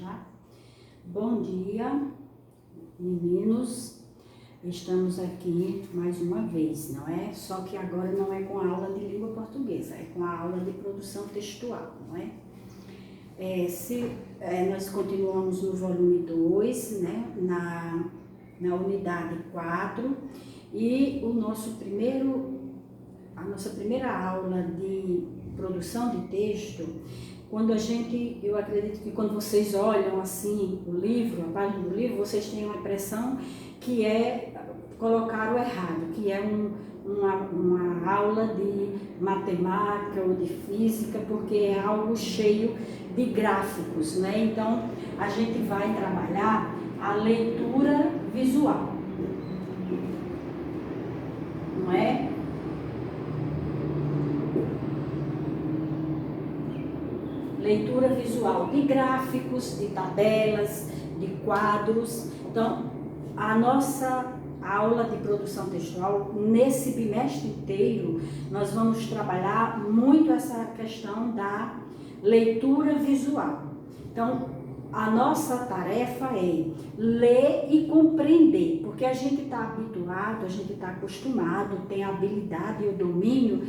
tá? Bom dia, meninos. Estamos aqui mais uma vez, não é? Só que agora não é com a aula de língua portuguesa, é com a aula de produção textual, não é? Nós continuamos no volume 2, né? Na unidade 4, e a nossa primeira aula de produção de texto, eu acredito que quando vocês olham assim o livro, a página do livro, vocês têm uma impressão que é colocar o errado, que é uma aula de matemática ou de física, porque é algo cheio de gráficos, né? Então, a gente vai trabalhar a leitura visual, não é? Leitura visual de gráficos, de tabelas, de quadros. Então, a nossa aula de produção textual, nesse bimestre inteiro, nós vamos trabalhar muito essa questão da leitura visual. Então, a nossa tarefa é ler e compreender, porque a gente está habituado, a gente está acostumado, tem a habilidade e o domínio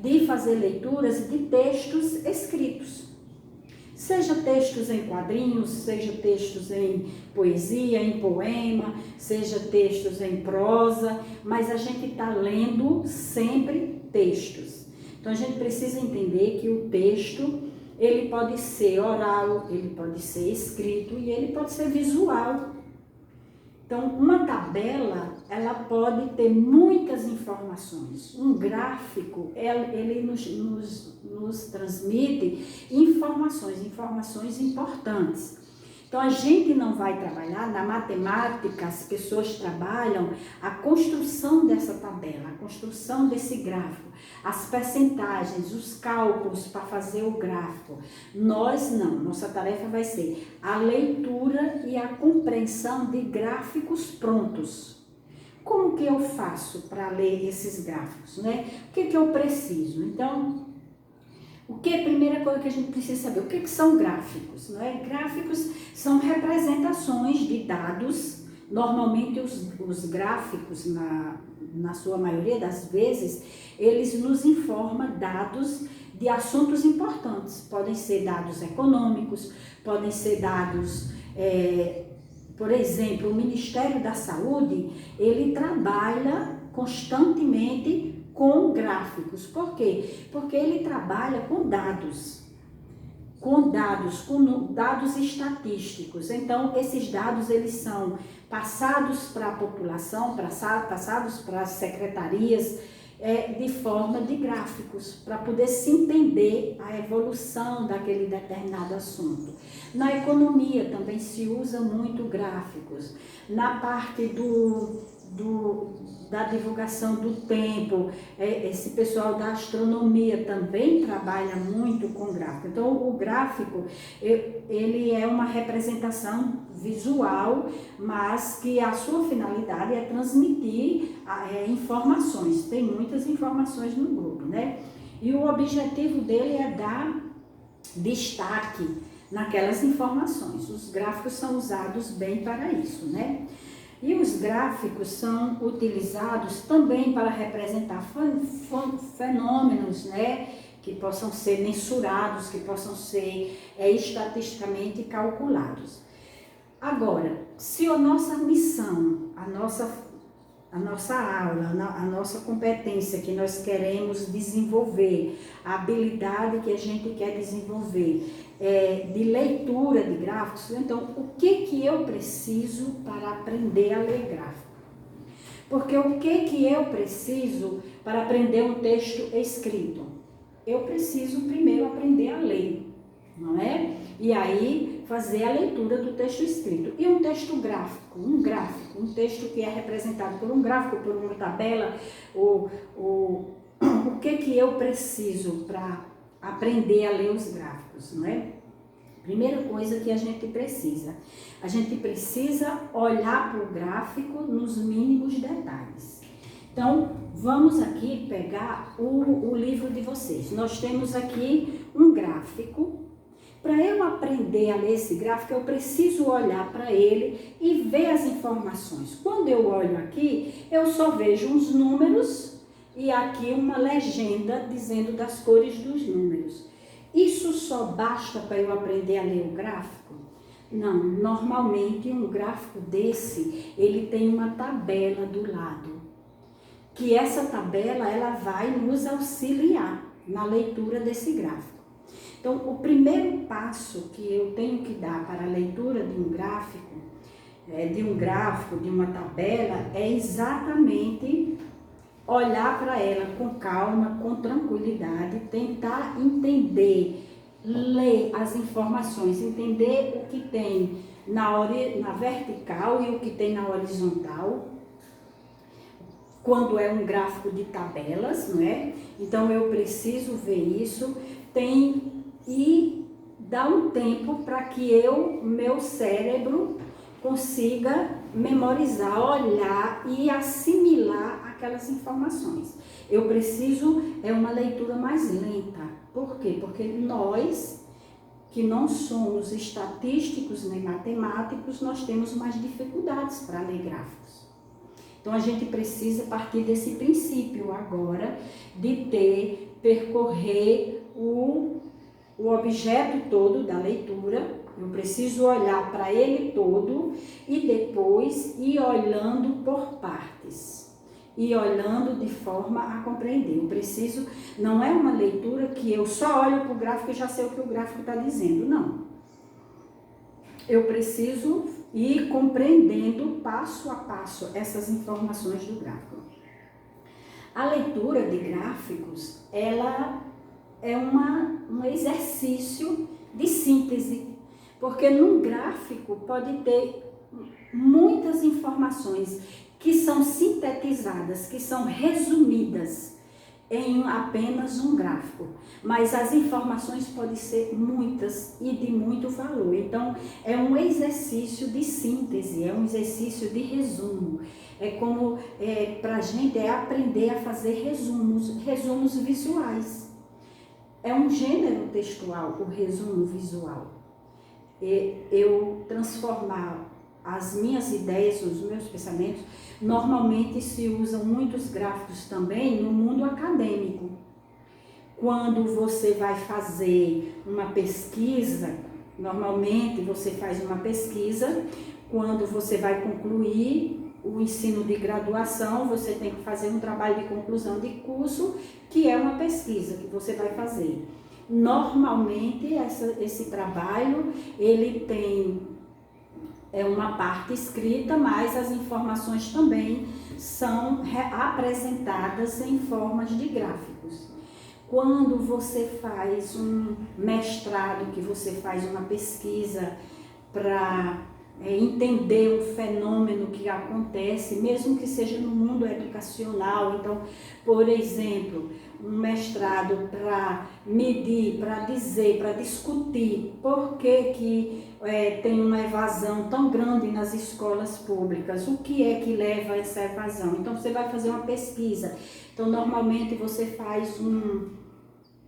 de fazer leituras de textos escritos. Seja textos em quadrinhos, seja textos em poesia, em poema, seja textos em prosa, mas a gente está lendo sempre textos. Então a gente precisa entender que o texto, ele pode ser oral, ele pode ser escrito e ele pode ser visual. Então, uma tabela, ela pode ter muitas informações. Um gráfico, ele nos transmite informações importantes. Então, a gente não vai trabalhar, na matemática, as pessoas trabalham a construção dessa tabela, a construção desse gráfico, as percentagens, os cálculos para fazer o gráfico. Nós não, nossa tarefa vai ser a leitura e a compreensão de gráficos prontos. Como que eu faço para ler esses gráficos, né? O que eu preciso? Então, a primeira coisa que a gente precisa saber, o que são gráficos? Não é? Gráficos são representações de dados. Normalmente os gráficos, na sua maioria das vezes, eles nos informam dados de assuntos importantes. Podem ser dados econômicos, podem ser dados, por exemplo, o Ministério da Saúde, ele trabalha constantemente com gráficos. Por quê? Porque ele trabalha com dados estatísticos. Então, esses dados, eles são passados para a população, passados para as secretarias, de forma de gráficos, para poder se entender a evolução daquele determinado assunto. Na economia também se usa muito gráficos. Na parte da divulgação do tempo, esse pessoal da astronomia também trabalha muito com gráfico. Então, o gráfico, ele é uma representação visual, mas que a sua finalidade é transmitir informações. Tem muitas informações no grupo, né? E o objetivo dele é dar destaque naquelas informações. Os gráficos são usados bem para isso, né? E os gráficos são utilizados também para representar fenômenos, né, que possam ser mensurados, que possam ser estatisticamente calculados. Agora, se a nossa missão, a nossa aula, a nossa competência que nós queremos desenvolver, a habilidade que a gente quer desenvolver, de leitura de gráficos, então o que eu preciso para aprender a ler gráfico? Porque o que eu preciso para aprender um texto escrito? Eu preciso primeiro aprender a ler, não é? E aí fazer a leitura do texto escrito. E um texto gráfico, um texto que é representado por um gráfico, por uma tabela, o que eu preciso para aprender a ler os gráficos, não é? Primeira coisa que a gente precisa olhar para o gráfico nos mínimos detalhes. Então, vamos aqui pegar o livro de vocês. Nós temos aqui um gráfico Para eu aprender a ler esse gráfico, eu preciso olhar para ele e ver as informações. Quando eu olho aqui, eu só vejo uns números e aqui uma legenda dizendo das cores dos números. Isso só basta para eu aprender a ler o gráfico? Não, normalmente um gráfico desse, ele tem uma tabela do lado, que essa tabela ela vai nos auxiliar na leitura desse gráfico. Então, o primeiro passo que eu tenho que dar para a leitura de um gráfico, de uma tabela, é exatamente olhar para ela com calma, com tranquilidade, tentar entender, ler as informações, entender o que tem na vertical e o que tem na horizontal, quando é um gráfico de tabelas, não é? Então eu preciso ver isso, e dar um tempo para que meu cérebro consiga memorizar, olhar e assimilar aquelas informações. Eu preciso, uma leitura mais lenta. Por quê? Porque nós, que não somos estatísticos nem matemáticos, nós temos mais dificuldades para ler gráficos. Então, a gente precisa partir desse princípio agora de percorrer o objeto todo da leitura. Eu preciso olhar para ele todo e depois ir olhando por partes, e olhando de forma a compreender. Não é uma leitura que eu só olho para o gráfico e já sei o que o gráfico está dizendo, não. Eu preciso ir compreendendo passo a passo essas informações do gráfico. A leitura de gráficos, ela é um exercício de síntese, porque num gráfico pode ter muitas informações que são sintetizadas, que são resumidas em apenas um gráfico, mas as informações podem ser muitas e de muito valor. Então, é um exercício de síntese, é um exercício de resumo. Para a gente aprender a fazer resumos visuais. É um gênero textual, o resumo visual. Eu transformar as minhas ideias, os meus pensamentos, normalmente se usam muitos gráficos também no mundo acadêmico. Quando você vai fazer uma pesquisa, normalmente você faz uma pesquisa, quando você vai concluir o ensino de graduação, você tem que fazer um trabalho de conclusão de curso, que é uma pesquisa que você vai fazer. Normalmente, esse trabalho, ele tem uma parte escrita, mas as informações também são apresentadas em formas de gráficos. Quando você faz um mestrado, que você faz uma pesquisa para entender um fenômeno que acontece, mesmo que seja no mundo educacional. Então, por exemplo, um mestrado para medir, para dizer, para discutir por que tem uma evasão tão grande nas escolas públicas, o que é que leva a essa evasão. Então, você vai fazer uma pesquisa. Então, normalmente você faz um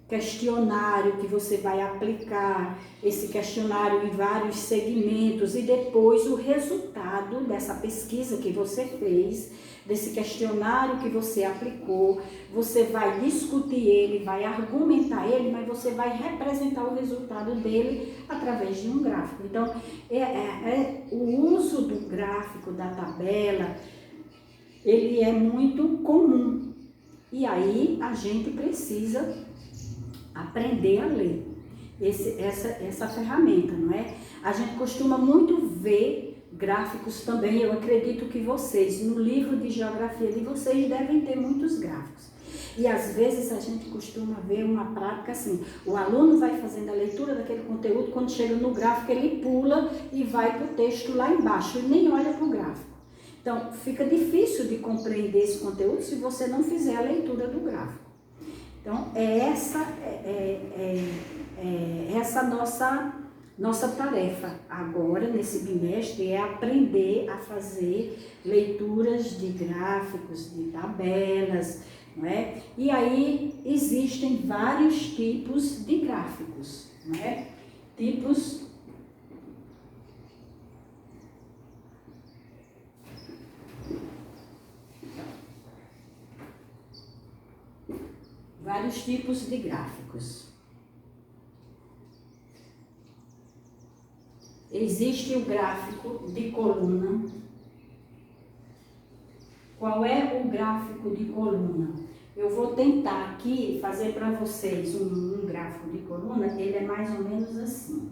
questionário que você vai aplicar esse questionário em vários segmentos, e depois o resultado dessa pesquisa que você fez, desse questionário que você aplicou, você vai discutir ele, vai argumentar ele, mas você vai representar o resultado dele através de um gráfico. Então, o uso do gráfico, da tabela, ele é muito comum, e aí a gente precisa aprender a ler essa ferramenta, não é? A gente costuma muito ver gráficos também. Eu acredito que vocês, no livro de geografia de vocês, devem ter muitos gráficos. E às vezes a gente costuma ver uma prática assim, o aluno vai fazendo a leitura daquele conteúdo, quando chega no gráfico ele pula e vai para o texto lá embaixo, e nem olha para o gráfico. Então, fica difícil de compreender esse conteúdo se você não fizer a leitura do gráfico. Então, essa nossa tarefa agora, nesse bimestre, é aprender a fazer leituras de gráficos, de tabelas, não é? E aí existem vários tipos de gráficos, não é? tipos de gráficos. Existe o gráfico de coluna. Qual é o gráfico de coluna? Eu vou tentar aqui fazer para vocês um gráfico de coluna, ele é mais ou menos assim.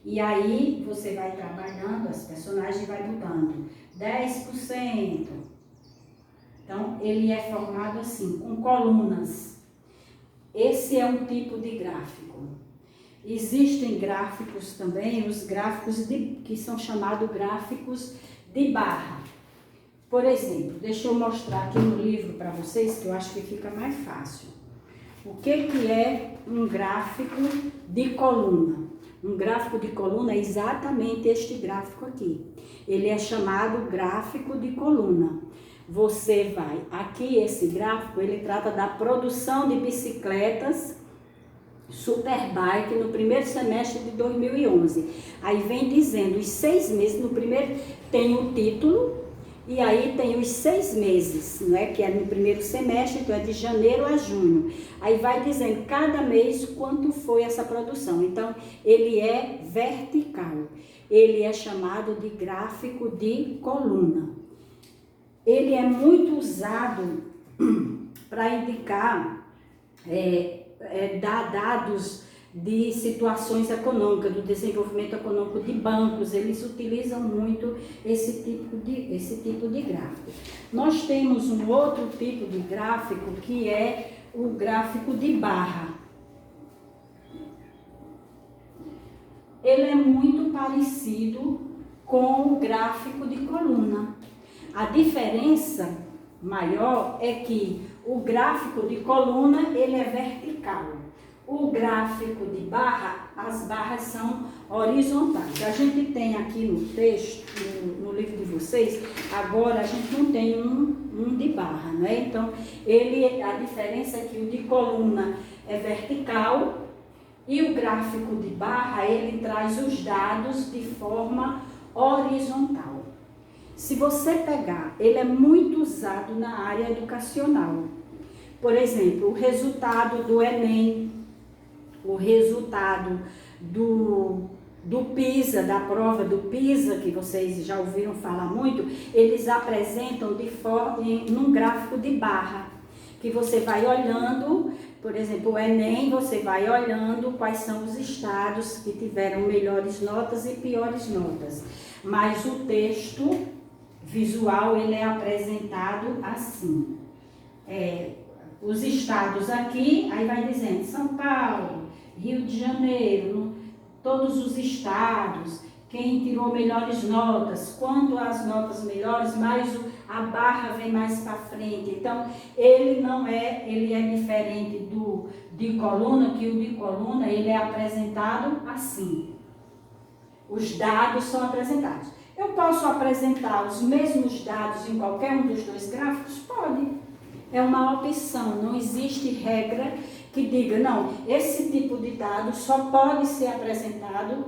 E aí você vai trabalhando, as personagens vai mudando. 10%. Então, ele é formado assim, com colunas. Esse é um tipo de gráfico. Existem gráficos também, os gráficos que são chamados gráficos de barra. Por exemplo, deixa eu mostrar aqui no livro para vocês, que eu acho que fica mais fácil. O que é um gráfico de coluna? Um gráfico de coluna é exatamente este gráfico aqui. Ele é chamado gráfico de coluna. Você vai, aqui esse gráfico, ele trata da produção de bicicletas Superbike no primeiro semestre de 2011. Aí vem dizendo os 6 meses, no primeiro tem o título, e aí tem os 6 meses, né, que é no primeiro semestre, então é de janeiro a junho. Aí vai dizendo cada mês quanto foi essa produção. Então, ele é vertical. Ele é chamado de gráfico de coluna. Ele é muito usado para indicar, dar dados de situações econômicas, do desenvolvimento econômico de bancos. Eles utilizam muito esse tipo de gráfico. Nós temos um outro tipo de gráfico que é o gráfico de barra. Ele é muito parecido com o gráfico de coluna. A diferença maior é que o gráfico de coluna ele é vertical. O gráfico de barra, as barras são horizontais. A gente tem aqui no texto, no livro de vocês, agora a gente não tem um de barra, né? Então, a diferença é que o de coluna é vertical e o gráfico de barra, ele traz os dados de forma horizontal. Se você pegar, ele é muito usado na área educacional. Por exemplo, o resultado do Enem, o resultado do PISA, da prova do PISA, que vocês já ouviram falar muito, eles apresentam num gráfico de barra, que você vai olhando, por exemplo, o Enem, você vai olhando quais são os estados que tiveram melhores notas e piores notas. Mas o texto visual, ele é apresentado assim. Os estados aqui, aí vai dizendo São Paulo, Rio de Janeiro, todos os estados, quem tirou melhores notas, quanto às notas melhores, mais a barra vem mais para frente. Então, ele é diferente do de coluna, que o de coluna, ele é apresentado assim. Os dados são apresentados. Eu posso apresentar os mesmos dados em qualquer um dos dois gráficos? Pode. É uma opção, não existe regra que diga, não, esse tipo de dado só pode ser apresentado,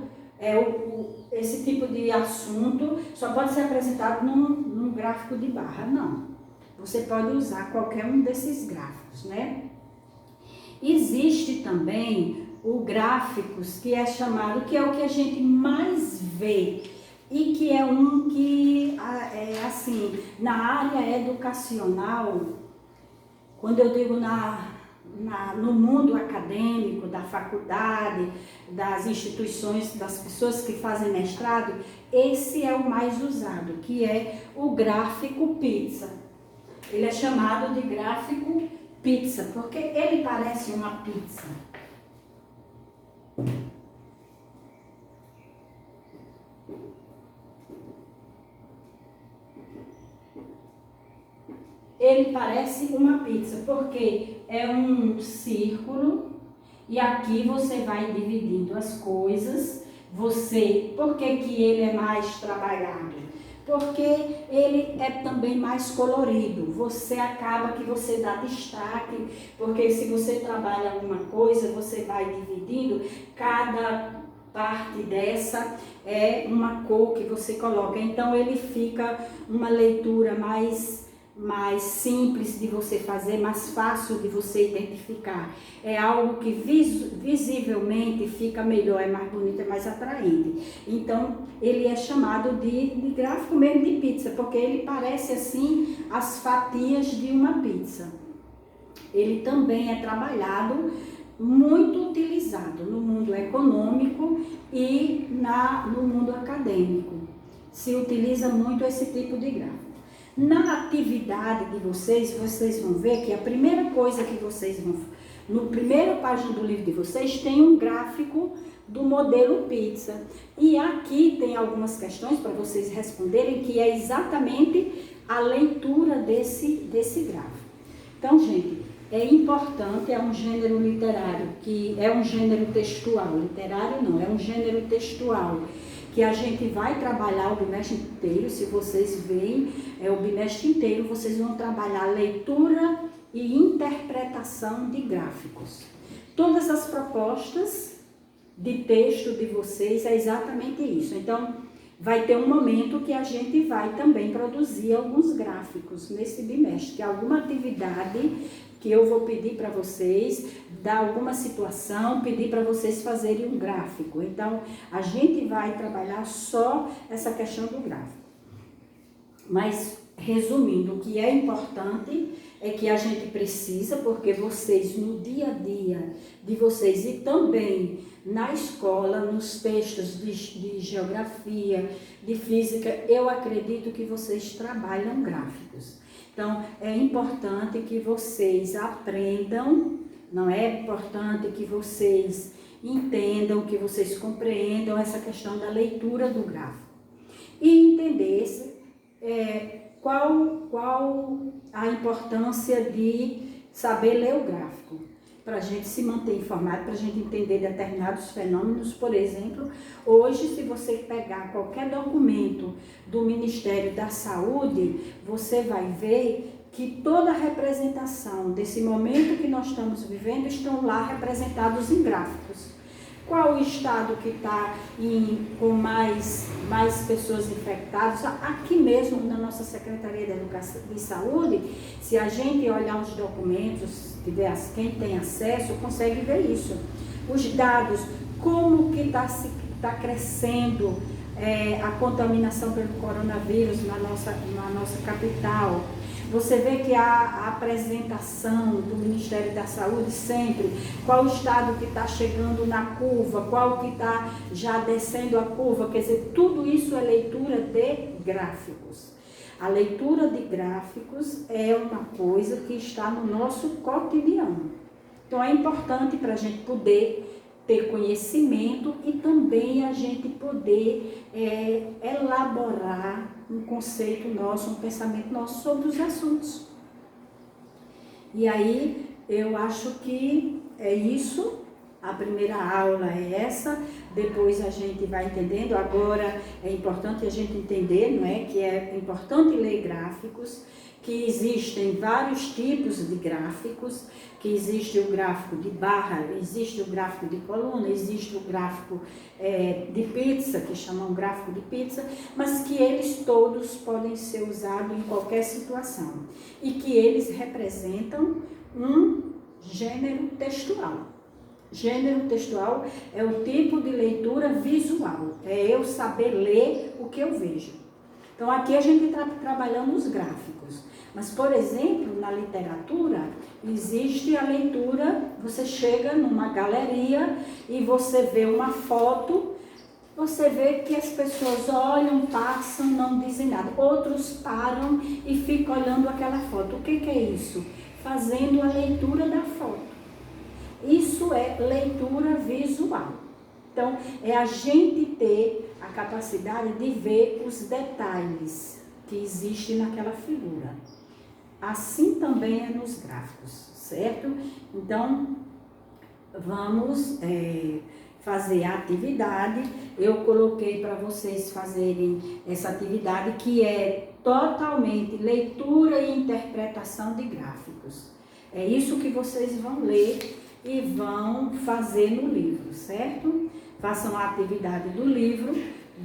esse tipo de assunto só pode ser apresentado num gráfico de barra. Não. Você pode usar qualquer um desses gráficos, né? Existe também o gráficos que é chamado, que é o que a gente mais vê, e que é um que, assim, na área educacional, quando eu digo no mundo acadêmico, da faculdade, das instituições, das pessoas que fazem mestrado, esse é o mais usado, que é o gráfico pizza. Ele é chamado de gráfico pizza, porque ele parece uma pizza. Ele parece uma pizza, porque é um círculo e aqui você vai dividindo as coisas. Por que ele é mais trabalhado? porque ele é também mais colorido. Você acaba que você dá destaque, porque se você trabalha alguma coisa, você vai dividindo, cada parte dessa é uma cor que você coloca. Então ele fica uma leitura mais simples de você fazer, mais fácil de você identificar. É algo que visivelmente fica melhor, é mais bonito, é mais atraente. Então, ele é chamado de gráfico mesmo de pizza, porque ele parece assim as fatias de uma pizza. Ele também é trabalhado, muito utilizado no mundo econômico e no mundo acadêmico. Se utiliza muito esse tipo de gráfico. Na atividade de vocês vão ver que a primeira coisa que vocês vão... No primeiro página do livro de vocês tem um gráfico do modelo pizza. E aqui tem algumas questões para vocês responderem, que é exatamente a leitura desse gráfico. Então, gente, é importante, é um gênero literário, que é um gênero textual. Literário não, é um gênero textual, que a gente vai trabalhar o bimestre inteiro. Se vocês veem, o bimestre inteiro vocês vão trabalhar leitura e interpretação de gráficos. Todas as propostas de texto de vocês é exatamente isso. Então, vai ter um momento que a gente vai também produzir alguns gráficos nesse bimestre, que é alguma atividade que eu vou pedir para vocês, dar alguma situação, pedir para vocês fazerem um gráfico. Então, a gente vai trabalhar só essa questão do gráfico. Mas, resumindo, o que é importante é que a gente precisa, porque vocês, no dia a dia de vocês e também na escola, nos textos de geografia, de física, eu acredito que vocês trabalham gráficos. Então, é importante que vocês aprendam, não é importante que vocês entendam, que vocês compreendam essa questão da leitura do gráfico. E entender qual a importância de saber ler o gráfico, para a gente se manter informado, para a gente entender determinados fenômenos. Por exemplo, hoje, se você pegar qualquer documento do Ministério da Saúde, você vai ver que toda a representação desse momento que nós estamos vivendo estão lá representados em gráficos. Qual o estado que está com mais pessoas infectadas? Aqui mesmo na nossa Secretaria de Educação e Saúde, se a gente olhar os documentos, quem tem acesso, consegue ver isso. Os dados, como que está crescendo a contaminação pelo coronavírus na nossa capital. Você vê que a apresentação do Ministério da Saúde sempre, qual o estado que está chegando na curva, qual que está já descendo a curva, quer dizer, tudo isso é leitura de gráficos. A leitura de gráficos é uma coisa que está no nosso cotidiano. Então é importante para a gente poder ter conhecimento e também a gente poder elaborar um conceito nosso, um pensamento nosso sobre os assuntos. E aí eu acho que é isso. A primeira aula é essa, depois a gente vai entendendo. Agora é importante a gente entender, não é? Que é importante ler gráficos, que existem vários tipos de gráficos, que existe o gráfico de barra, existe o gráfico de coluna, existe o gráfico de pizza, que chamam gráfico de pizza, mas que eles todos podem ser usados em qualquer situação e que eles representam um gênero textual. Gênero textual é o tipo de leitura visual, é eu saber ler o que eu vejo. Então aqui a gente está trabalhando os gráficos, mas por exemplo, na literatura existe a leitura, você chega numa galeria e você vê uma foto, você vê que as pessoas olham, passam, não dizem nada. Outros param e ficam olhando aquela foto. O que é isso? Fazendo a leitura da foto. Isso é leitura visual. Então, é a gente ter a capacidade de ver os detalhes que existem naquela figura. Assim também é nos gráficos, certo? Então, vamos fazer a atividade, eu coloquei para vocês fazerem essa atividade que é totalmente leitura e interpretação de gráficos. É isso que vocês vão ler e vão fazer no livro, certo? Façam a atividade do livro,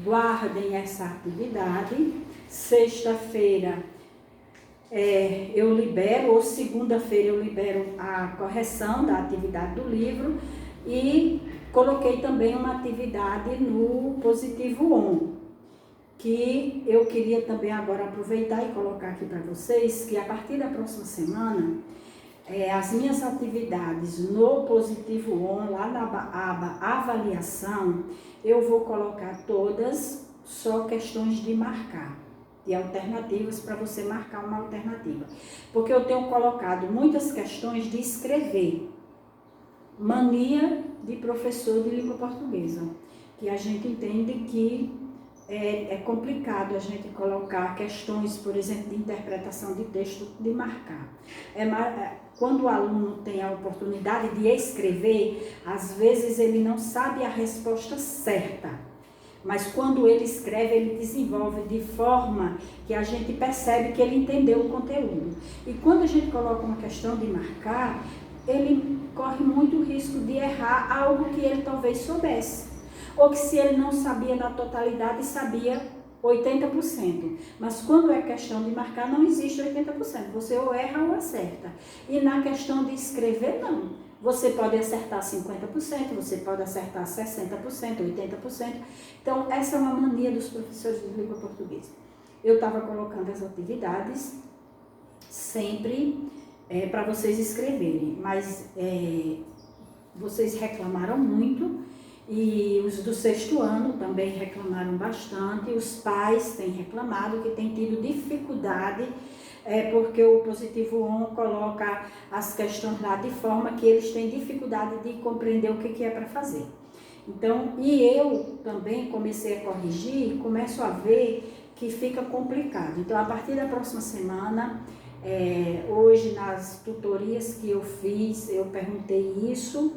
guardem essa atividade. Sexta-feira eu libero, ou segunda-feira eu libero a correção da atividade do livro e coloquei também uma atividade no Positivo On, que eu queria também agora aproveitar e colocar aqui para vocês, que a partir da próxima semana, as minhas atividades no Positivo On, lá na aba avaliação, eu vou colocar todas só questões de marcar, de alternativas para você marcar uma alternativa. Porque eu tenho colocado muitas questões de escrever, mania de professor de língua portuguesa, que a gente entende que é complicado a gente colocar questões, por exemplo, de interpretação de texto, de marcar. Quando o aluno tem a oportunidade de escrever, às vezes ele não sabe a resposta certa, mas quando ele escreve, ele desenvolve de forma que a gente percebe que ele entendeu o conteúdo. E quando a gente coloca uma questão de marcar, ele corre muito risco de errar algo que ele talvez soubesse. Ou que se ele não sabia na totalidade, sabia 80%. Mas quando é questão de marcar, não existe 80%. Você ou erra ou acerta. E na questão de escrever, não. Você pode acertar 50%, você pode acertar 60%, 80%. Então, essa é uma mania dos professores de língua portuguesa. Eu estava colocando as atividades sempre para vocês escreverem, mas vocês reclamaram muito. E os do 6º ano também reclamaram bastante, os pais têm reclamado que têm tido dificuldade, porque o Positivo On coloca as questões lá de forma que eles têm dificuldade de compreender o que é para fazer. Então, e eu também comecei a corrigir e começo a ver que fica complicado. Então, a partir da próxima semana, hoje nas tutorias que eu fiz, eu perguntei isso,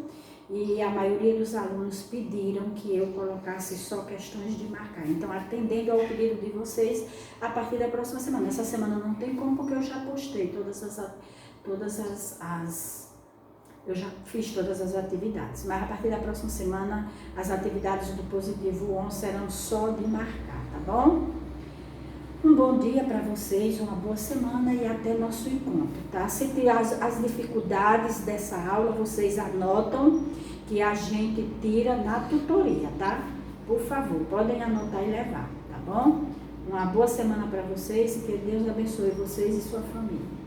e a maioria dos alunos pediram que eu colocasse só questões de marcar. Então, atendendo ao pedido de vocês, a partir da próxima semana. Essa semana não tem como, porque eu já postei eu já fiz todas as atividades. Mas a partir da próxima semana, as atividades do Positivo On serão só de marcar, tá bom? Um bom dia para vocês, uma boa semana e até nosso encontro, tá? Se tiver as dificuldades dessa aula, vocês anotam que a gente tira na tutoria, tá? Por favor, podem anotar e levar, tá bom? Uma boa semana para vocês e que Deus abençoe vocês e sua família.